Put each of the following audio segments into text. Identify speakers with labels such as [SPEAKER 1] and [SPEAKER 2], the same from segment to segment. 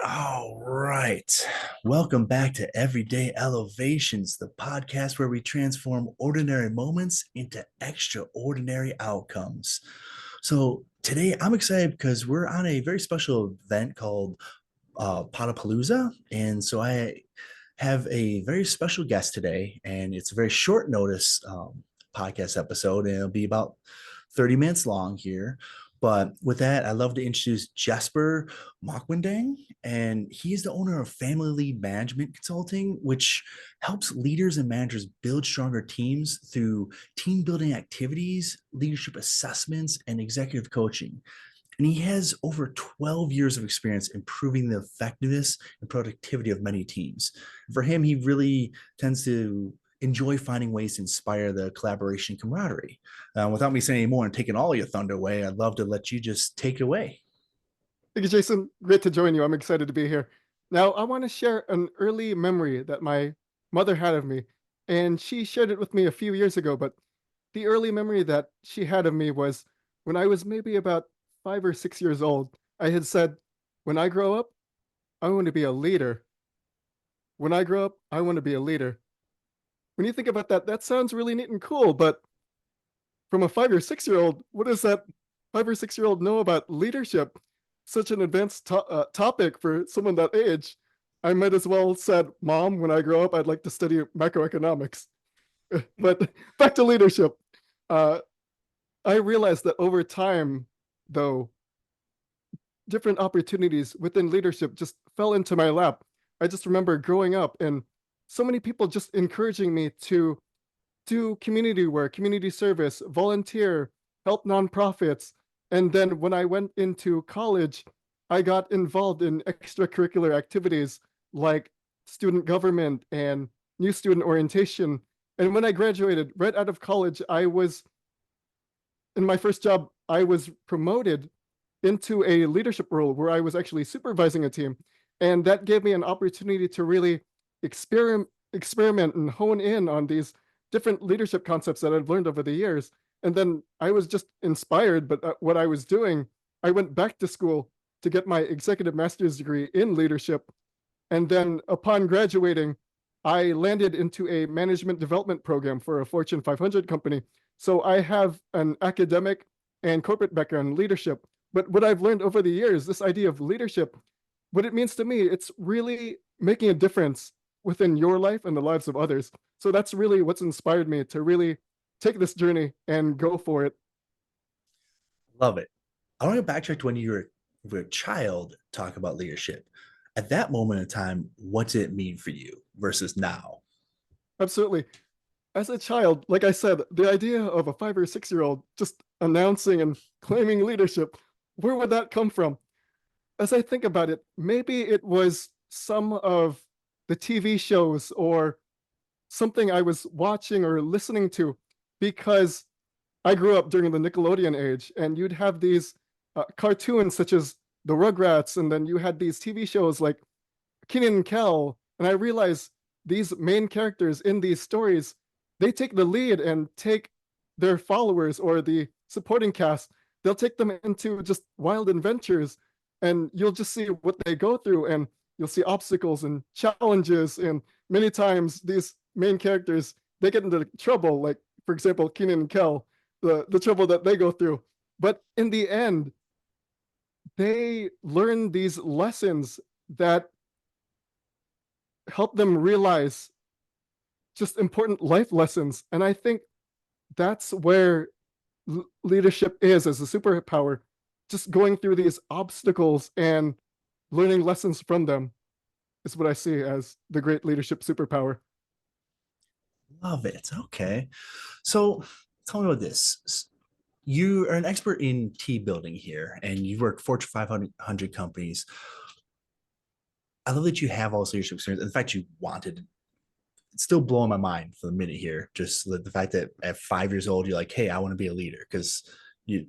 [SPEAKER 1] All right. Welcome back to Everyday Elevations, the podcast where we transform ordinary moments into extraordinary outcomes. So today I'm excited because we're on a very special event called Potapalooza. And so I have a very special guest today, and it's a very short notice podcast episode, and it'll be about 30 minutes long here. But with that, I'd love to introduce Jessper Maquindang, and he is the owner of Family Lead Management Consulting, which helps leaders and managers build stronger teams through team building activities, leadership assessments, and executive coaching. And he has over 12 years of experience improving the effectiveness and productivity of many teams. For him, he really tends to enjoy finding ways to inspire the collaboration camaraderie. Without me saying any more and taking all your thunder away, I'd love to let you just take it away.
[SPEAKER 2] Thank you, Jason. Great to join you. I'm excited to be here. Now, I want to share an early memory that my mother had of me, and she shared it with me a few years ago. But the early memory that she had of me was when I was maybe about 5 or 6 years old. I had said, when I grow up, I want to be a leader. When I grow up, I want to be a leader. When you think about that, that sounds really neat and cool. But from a 5 or 6 year old, what does that 5 or 6 year old know about leadership? Such an advanced topic for someone that age. I might as well said, "Mom, when I grow up, I'd like to study macroeconomics." But back to leadership. Uh, I realized that over time, though, different opportunities within leadership just fell into my lap. I just remember growing up and so many people just encouraging me to do community work, community service, volunteer, help nonprofits. And then when I went into college, I got involved in extracurricular activities like student government and new student orientation. And when I graduated right out of college, I was in my first job, I was promoted into a leadership role where I was actually supervising a team. And that gave me an opportunity to really experiment and hone in on these different leadership concepts that I've learned over the years. And then I was just inspired, but what I was doing, I went back to school to get my executive master's degree in leadership. And then upon graduating, I landed into a management development program for a Fortune 500 company. So I have an academic and corporate background in leadership. But what I've learned over the years, this idea of leadership, what it means to me, it's really making a difference within your life and the lives of others. So that's really what's inspired me to really take this journey and go for it.
[SPEAKER 1] Love it. I want to backtrack to when you were a child, talk about leadership. At that moment in time, what did it mean for you versus now?
[SPEAKER 2] Absolutely. As a child, like I said, the idea of a 5 or 6 year old just announcing and claiming leadership, where would that come from? As I think about it, maybe it was some of the TV shows or something I was watching or listening to, because I grew up during the Nickelodeon age, and you'd have these cartoons such as the Rugrats, and then you had these TV shows like Kenan and Kel, and I realized these main characters in these stories, they take the lead and take their followers or the supporting cast, they'll take them into just wild adventures, and you'll just see what they go through, and you'll see obstacles and challenges, and many times these main characters, they get into trouble, like for example Kenan and Kel, the trouble that they go through. But in the end, they learn these lessons that help them realize just important life lessons. And I think that's where leadership is as a superpower, just going through these obstacles and learning lessons from them is what I see as the great leadership superpower.
[SPEAKER 1] Love it. Okay. So tell me about this. You are an expert in team building here, and you work Fortune 500 companies. I love that you have all this leadership experience. And the fact you wanted, it's still blowing my mind for a minute here. Just the fact that at 5 years old, you're like, hey, I want to be a leader, because you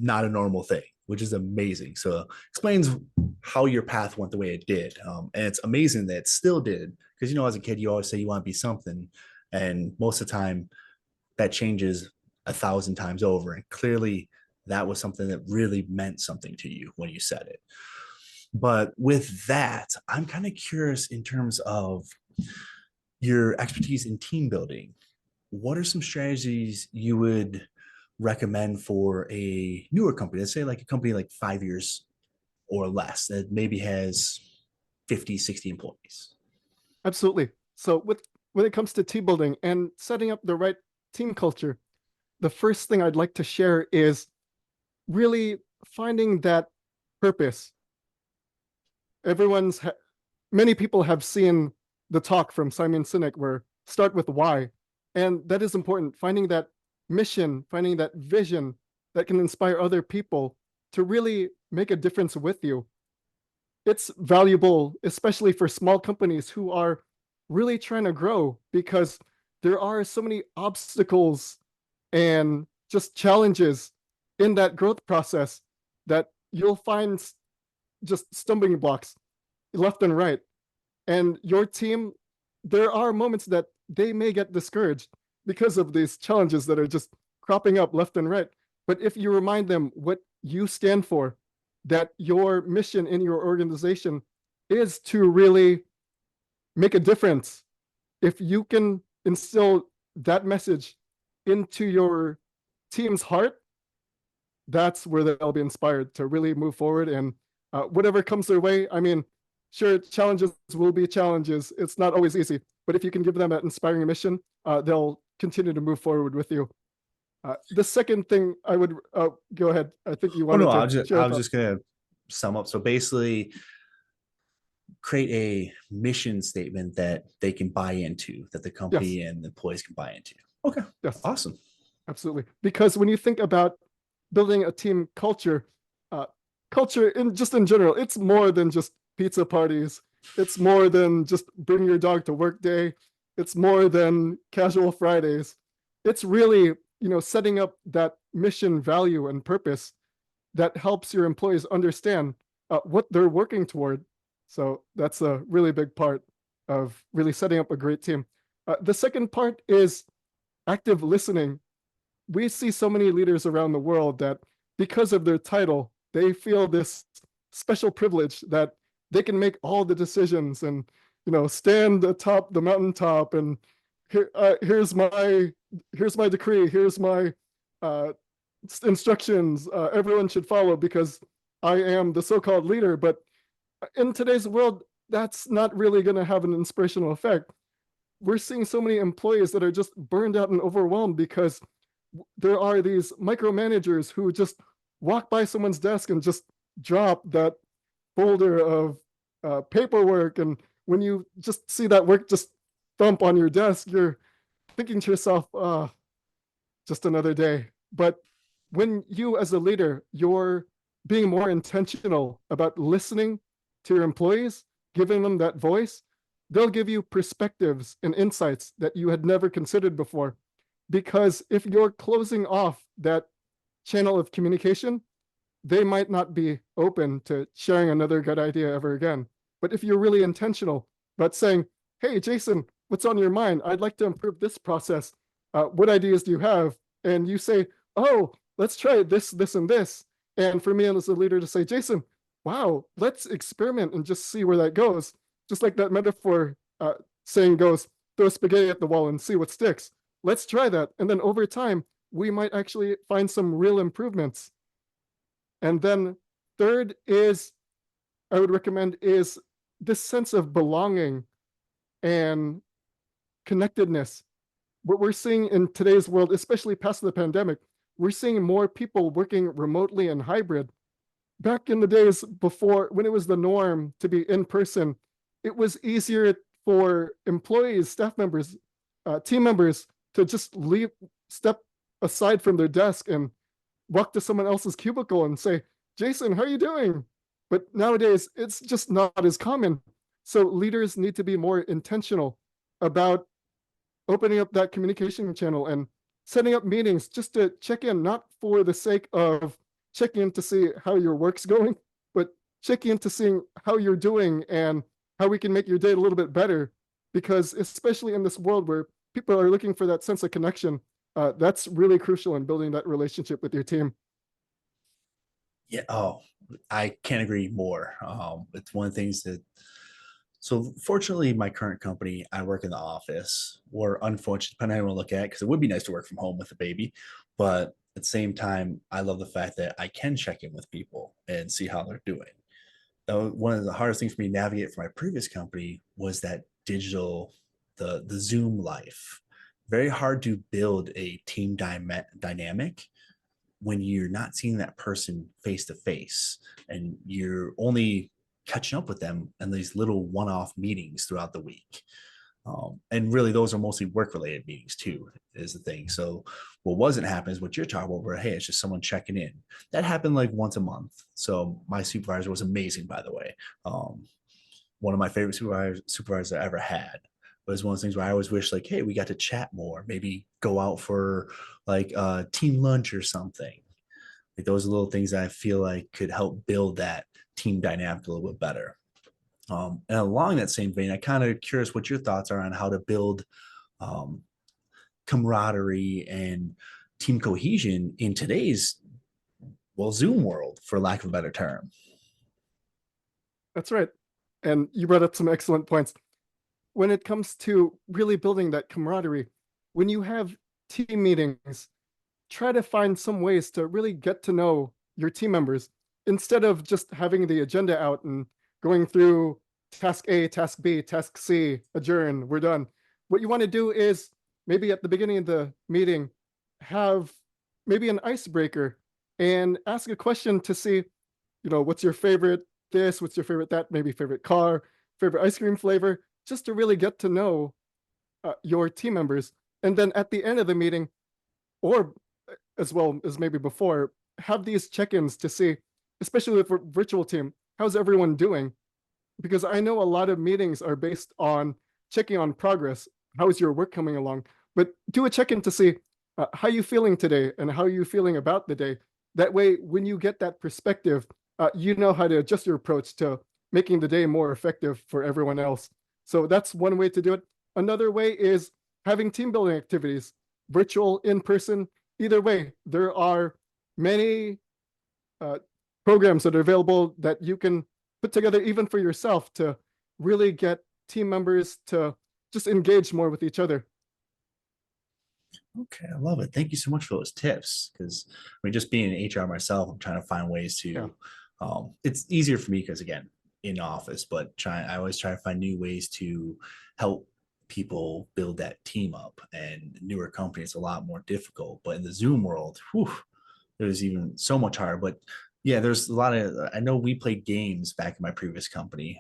[SPEAKER 1] not a normal thing, which is amazing. So explains how your path went the way it did. And it's amazing that it still did, because, as a kid, you always say you want to be something. And most of the time that changes 1,000 times over. And clearly that was something that really meant something to you when you said it. But with that, I'm kind of curious in terms of your expertise in team building. What are some strategies you would recommend for a newer company? Let's say like a company like 5 years or less that maybe has 50, 60 employees.
[SPEAKER 2] Absolutely. So when it comes to team building and setting up the right team culture, the first thing I'd like to share is really finding that purpose. Everyone's many people have seen the talk from Simon Sinek where start with why, and that is important. Finding that mission, finding that vision that can inspire other people to really make a difference with you. It's valuable, especially for small companies who are really trying to grow, because there are so many obstacles and just challenges in that growth process that you'll find just stumbling blocks left and right. And your team, there are moments that they may get discouraged because of these challenges that are just cropping up left and right. But if you remind them what you stand for, that your mission in your organization is to really make a difference, if you can instill that message into your team's heart, that's where they'll be inspired to really move forward. And whatever comes their way, I mean, sure, challenges will be challenges. It's not always easy, but if you can give them that inspiring mission, they'll continue to move forward with you. The second thing I would go ahead. I think you
[SPEAKER 1] Oh no,
[SPEAKER 2] wanted to share
[SPEAKER 1] I
[SPEAKER 2] a
[SPEAKER 1] was
[SPEAKER 2] thought.
[SPEAKER 1] just gonna sum up. So basically, create a mission statement that they can buy into, that the
[SPEAKER 2] Yes,
[SPEAKER 1] company and the employees can buy into. Okay,
[SPEAKER 2] yes,
[SPEAKER 1] awesome.
[SPEAKER 2] absolutely. Because when you think about building a team culture, uh, culture in just in general, it's more than just pizza parties. It's more than just bring your dog to work day. It's more than casual Fridays. It's really, setting up that mission, value, and purpose that helps your employees understand what they're working toward. So that's a really big part of really setting up a great team. The second part is active listening. We see so many leaders around the world that because of their title, they feel this special privilege that they can make all the decisions and stand atop the mountaintop and here's my decree, here's my uh, instructions, everyone should follow because I am the so-called leader. But in today's world, that's not really going to have an inspirational effect. We're seeing so many employees that are just burned out and overwhelmed because there are these micromanagers who just walk by someone's desk and just drop that folder of paperwork. And when you just see that work just thump on your desk, you're thinking to yourself, just another day. But when you, as a leader, you're being more intentional about listening to your employees, giving them that voice, they'll give you perspectives and insights that you had never considered before. Because if you're closing off that channel of communication, they might not be open to sharing another good idea ever again. But if you're really intentional about saying, hey, Jason, what's on your mind? I'd like to improve this process. What ideas do you have? And you say, oh, let's try this, this, and this. And for me as a leader to say, Jason, wow, let's experiment and just see where that goes. Just like that metaphor saying goes, throw spaghetti at the wall and see what sticks. Let's try that. And then over time, we might actually find some real improvements. And then third is, I would recommend is this sense of belonging and connectedness. What we're seeing in today's world, especially past the pandemic, we're seeing more people working remotely and hybrid. Back in the days before, when it was the norm to be in person, it was easier for employees, staff members, team members to just step aside from their desk and walk to someone else's cubicle and say, Jason, how are you doing? But nowadays, it's just not as common. So leaders need to be more intentional about opening up that communication channel and setting up meetings just to check in, not for the sake of checking in to see how your work's going, but checking in to seeing how you're doing and how we can make your day a little bit better. Because especially in this world where people are looking for that sense of connection, that's really crucial in building that relationship with your team.
[SPEAKER 1] Yeah. Oh, I can't agree more. It's one of the things that, so fortunately, my current company, I work in the office, or unfortunately, depending on how you want to look at it, because it would be nice to work from home with a baby. But at the same time, I love the fact that I can check in with people and see how they're doing. One of the hardest things for me to navigate for my previous company was that digital, the Zoom life. Very hard to build a team dynamic when you're not seeing that person face to face and you're only catching up with them in these little one-off meetings throughout the week. And really, those are mostly work-related meetings too, is the thing. So, what wasn't happening is what you're talking about, where hey, it's just someone checking in. That happened like once a month. So, my supervisor was amazing, by the way. One of my favorite supervisors I ever had. But it's one of those things where I always wish, like, hey, we got to chat more, maybe go out for like a team lunch or something. Like those are little things that I feel like could help build that team dynamic a little bit better. And along that same vein, I kind of curious what your thoughts are on how to build um, camaraderie and team cohesion in today's, well, Zoom world, for lack of a better term.
[SPEAKER 2] That's right. And you brought up some excellent points. When it comes to really building that camaraderie, when you have team meetings, try to find some ways to really get to know your team members instead of just having the agenda out and going through task A, task B, task C, adjourn, we're done. What you want to do is maybe at the beginning of the meeting, have maybe an icebreaker and ask a question to see, what's your favorite this, what's your favorite that, maybe favorite car, favorite ice cream flavor, just to really get to know your team members. And then at the end of the meeting, or as well as maybe before, have these check-ins to see, especially with a virtual team, how's everyone doing? Because I know a lot of meetings are based on checking on progress. How is your work coming along? But do a check-in to see how you feeling today and how you feeling about the day. That way, when you get that perspective, you know how to adjust your approach to making the day more effective for everyone else. So that's one way to do it. Another way is having team building activities, virtual, in person. Either way, there are many uh, programs that are available that you can put together even for yourself to really get team members to just engage more with each other.
[SPEAKER 1] Okay, I love it. Thank you so much for those tips. Because I mean, just being in HR myself, I'm trying to find ways
[SPEAKER 2] Yeah.
[SPEAKER 1] to. It's easier for me because again, in office, but I always try to find new ways to help people build that team up. And newer companies, a lot more difficult. But in the Zoom world, whew, it was even so much harder. But yeah, there's a lot of. I know we played games back in my previous company.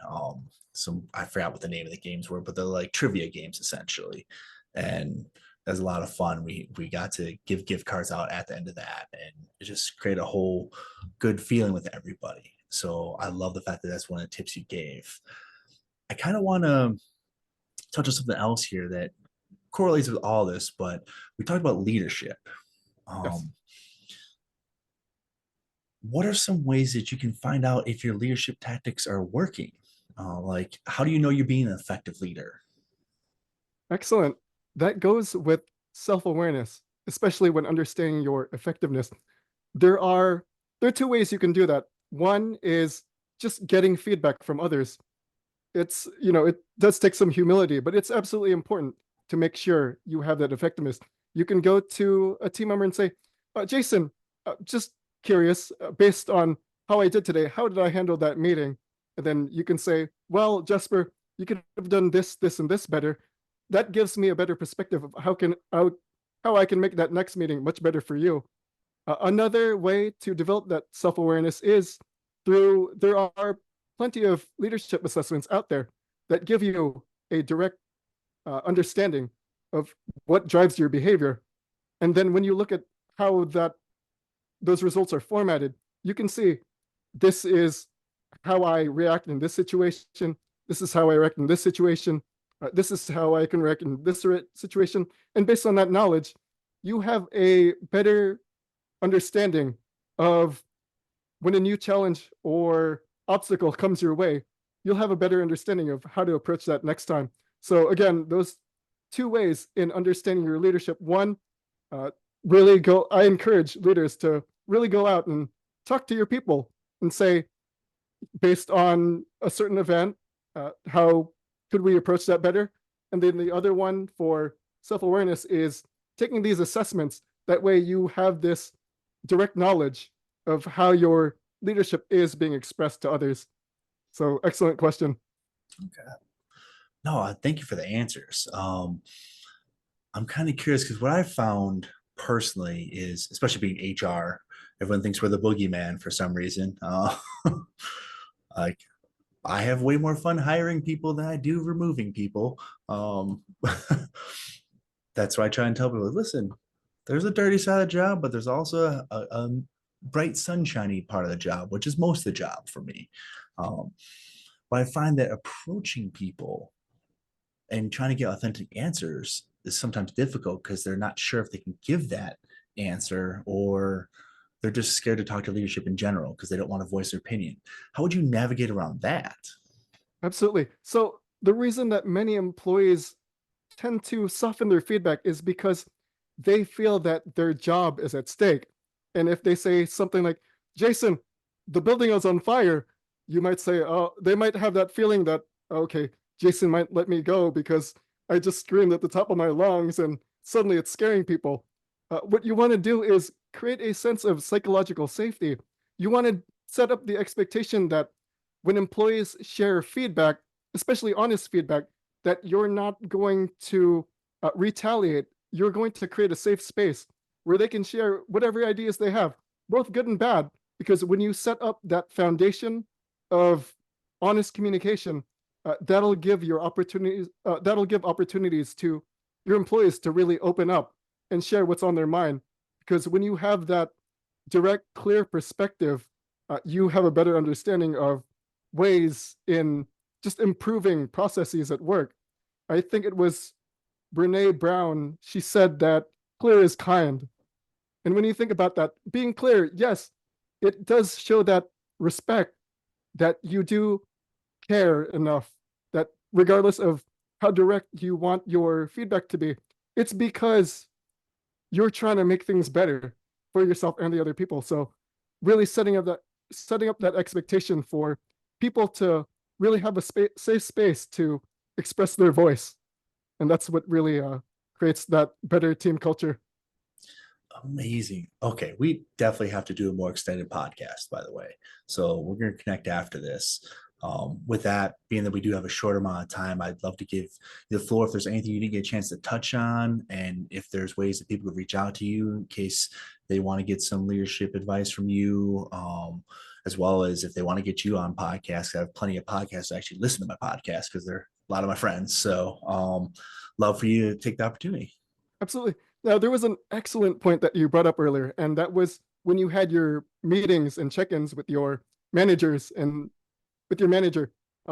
[SPEAKER 1] Some I forgot what the name of the games were, but they're like trivia games essentially, and that was a lot of fun. We got to give gift cards out at the end of that, and it just created a whole good feeling with everybody. So I love the fact that that's one of the tips you gave. I kind of want to touch on something else here that correlates with all this, but we talked about leadership.
[SPEAKER 2] Yes.
[SPEAKER 1] Um, what are some ways that you can find out if your leadership tactics are working? Like, how do you know you're being an effective leader?
[SPEAKER 2] Excellent. That goes with self-awareness, especially when understanding your effectiveness. There are there are two ways you can do that. One is just getting feedback from others. It does take some humility, but it's absolutely important to make sure you have that effectiveness. You can go to a team member and say, Jason, just curious, based on how I did today, how did I handle that meeting? And then you can say, well, Jesper, you could have done this, this, and this better. That gives me a better perspective of how I can make that next meeting much better for you. Another way to develop that self-awareness is there are plenty of leadership assessments out there that give you a direct understanding of what drives your behavior. And then when you look at how those results are formatted, you can see this is how I react in this situation. This is how I react in this situation. This is how I can react in this situation. And based on that knowledge, you have a better understanding of when a new challenge or obstacle comes your way, you'll have a better understanding of how to approach that next time. So again, those two ways in understanding your leadership. One, I encourage leaders to really go out and talk to your people and say, based on a certain event, how could we approach that better? And then the other one for self-awareness is taking these assessments. That way you have this direct knowledge of how your leadership is being expressed to others. So excellent question.
[SPEAKER 1] Okay. No, thank you for the answers. I'm kind of curious because what I found personally is, especially being HR, everyone thinks we're the boogeyman for some reason. Like I have way more fun hiring people than I do removing people. That's why I try and tell people, listen, there's a dirty side of the job, but there's also a bright, sunshiny part of the job, which is most of the job for me. Um, but I find that approaching people and trying to get authentic answers is sometimes difficult because they're not sure if they can give that answer, or they're just scared to talk to leadership in general because they don't want to voice their opinion. How would you navigate around that?
[SPEAKER 2] Absolutely. So the reason that many employees tend to soften their feedback is because they feel that their job is at stake. And if they say something like, Jason, the building is on fire, you might say, oh, they might have that feeling that, okay, Jason might let me go because I just screamed at the top of my lungs and suddenly it's scaring people. What you want to do is create a sense of psychological safety. You want to set up the expectation that when employees share feedback, especially honest feedback, that you're not going to retaliate. You're going to create a safe space where they can share whatever ideas they have, both good and bad. Because when you set up that foundation of honest communication, that'll give your opportunities. That'll give opportunities to your employees to really open up and share what's on their mind. Because when you have that direct, clear perspective, you have a better understanding of ways in just improving processes at work. I think it was Brene Brown. She said that clear is kind. And when you think about that, being clear, yes, it does show that respect, that you do care enough, that regardless of how direct you want your feedback to be, it's because you're trying to make things better for yourself and the other people. So really setting up that expectation for people to really have a safe space to express their voice. And that's what really creates that better team culture.
[SPEAKER 1] Amazing. Okay, we definitely have to do a more extended podcast, by the way. So we're going to connect after this. With that, being that we do have a short amount of time, I'd love to give you the floor if there's anything you didn't get a chance to touch on, and if there's ways that people could reach out to you in case they want to get some leadership advice from you, as well as if they want to get you on podcasts. I have plenty of podcasts that actually listen to my podcast because they're a lot of my friends. So love for you to take the opportunity.
[SPEAKER 2] Absolutely. Now, there was an excellent point that you brought up earlier, and that was when you had your meetings and check-ins with your managers and with your manager.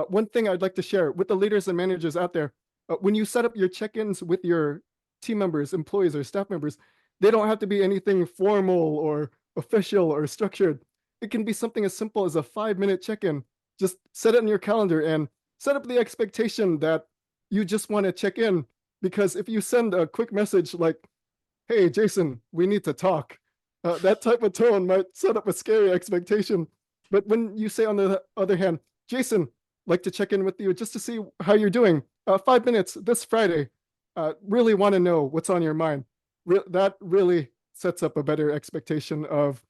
[SPEAKER 2] One thing I'd like to share with the leaders and managers out there, when you set up your check-ins with your team members, employees, or staff members, they don't have to be anything formal or official or structured. It can be something as simple as a 5-minute check-in. Just set it in your calendar and set up the expectation that you just want to check in. Because if you send a quick message like, hey, Jason, we need to talk, that type of tone might set up a scary expectation. But when you say, on the other hand, Jason, like to check in with you just to see how you're doing. 5 minutes this Friday. Really want to know what's on your mind. That really sets up a better expectation of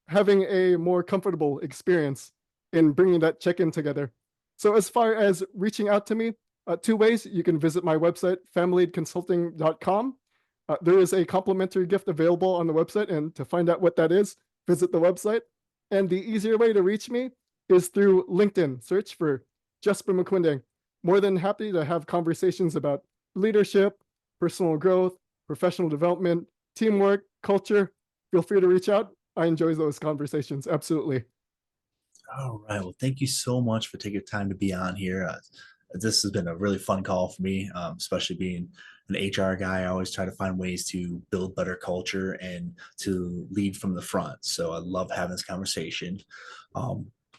[SPEAKER 2] having a more comfortable experience in bringing that check-in together. So as far as reaching out to me, 2 ways. You can visit my website, familyconsulting.com. There is a complimentary gift available on the website, and to find out what that is, visit the website. And the easier way to reach me is through LinkedIn. Search for Jessper Maquindang. More than happy to have conversations about leadership, personal growth, professional development, teamwork, culture. Feel free to reach out. I enjoy those conversations. Absolutely.
[SPEAKER 1] All right. Well, thank you so much for taking the time to be on here. This has been a really fun call for me, especially being an HR guy. I always try to find ways to build better culture and to lead from the front. So I love having this conversation.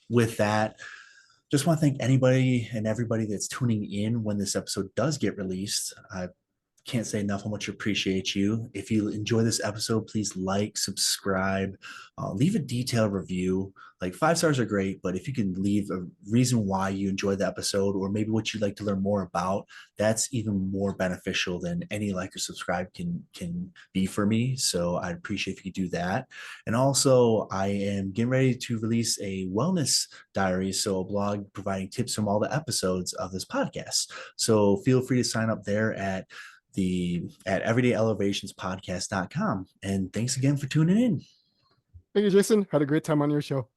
[SPEAKER 1] With that, just want to thank anybody and everybody that's tuning in when this episode does get released. I can't say enough how much I appreciate you. If you enjoy this episode, please like, subscribe, leave a detailed review. Like 5 stars are great, but if you can leave a reason why you enjoyed the episode or maybe what you'd like to learn more about, that's even more beneficial than any like or subscribe can be for me. So I'd appreciate if you could do that. And also, I am getting ready to release a wellness diary, so a blog providing tips from all the episodes of this podcast. So feel free to sign up there at everydayelevationspodcast.com. And thanks again for tuning in.
[SPEAKER 2] Thank you, Jason. Had a great time on your show.